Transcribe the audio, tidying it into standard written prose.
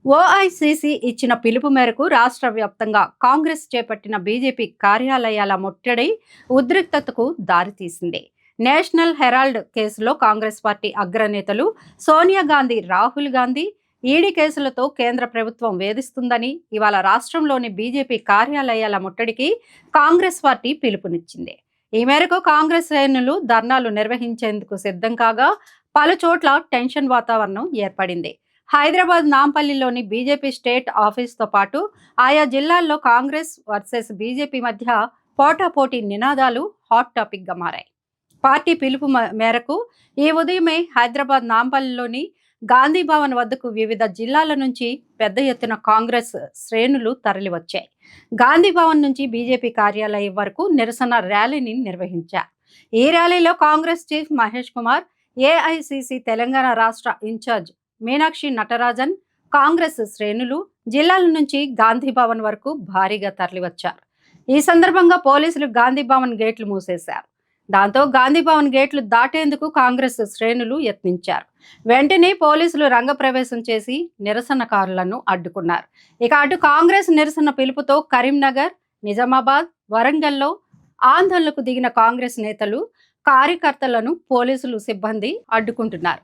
ఓఐసీసీ ఇచ్చిన పిలుపు మేరకు రాష్ట్ర వ్యాప్తంగా కాంగ్రెస్ చేపట్టిన బీజేపీ కార్యాలయాల ముట్టడి ఉద్రిక్తతకు దారితీసింది. నేషనల్ హెరాల్డ్ కేసులో కాంగ్రెస్ పార్టీ అగ్రనేతలు సోనియా గాంధీ, రాహుల్ గాంధీ ఈడీ కేసులతో కేంద్ర ప్రభుత్వం వేధిస్తుందని ఇవాళ రాష్ట్రంలోని బీజేపీ కార్యాలయాల ముట్టడికి కాంగ్రెస్ పార్టీ పిలుపునిచ్చింది. ఈ మేరకు కాంగ్రెస్ శ్రేణులు ధర్నాలు నిర్వహించేందుకు సిద్ధం కాగా పలు చోట్ల టెన్షన్ వాతావరణం ఏర్పడింది. హైదరాబాద్ నాంపల్లిలోని బీజేపీ స్టేట్ ఆఫీస్తో పాటు ఆయా జిల్లాల్లో కాంగ్రెస్ వర్సెస్ బీజేపీ మధ్య పోటాపోటీ నినాదాలు హాట్ టాపిక్గా మారాయి. పార్టీ పిలుపు మేరకు ఈ ఉదయమే హైదరాబాద్ నాంపల్లిలోని గాంధీ భవన్ వద్దకు వివిధ జిల్లాల నుంచి పెద్ద ఎత్తున కాంగ్రెస్ శ్రేణులు తరలివచ్చాయి. గాంధీ భవన్ నుంచి బీజేపీ కార్యాలయం వరకు నిరసన ర్యాలీని నిర్వహించారు. ఈ ర్యాలీలో కాంగ్రెస్ చీఫ్ మహేష్ కుమార్, ఏఐసీసీ తెలంగాణ రాష్ట్ర ఇన్ఛార్జ్ మీనాక్షి నటరాజన్, కాంగ్రెస్ శ్రేణులు జిల్లాల నుంచి గాంధీ భవన్ వరకు భారీగా తరలివచ్చారు. ఈ సందర్భంగా పోలీసులు గాంధీ భవన్ గేట్లు మూసేశారు. దాంతో గాంధీ భవన్ గేట్లు దాటేందుకు కాంగ్రెస్ శ్రేణులు యత్నించారు. వెంటనే పోలీసులు రంగప్రవేశం చేసి నిరసనకారులను అడ్డుకున్నారు. ఇక అటు కాంగ్రెస్ నిరసన పిలుపుతో కరీంనగర్, నిజామాబాద్, వరంగల్లో ఆందోళనకు దిగిన కాంగ్రెస్ నేతలు, కార్యకర్తలను పోలీసులు సిబ్బంది అడ్డుకుంటున్నారు.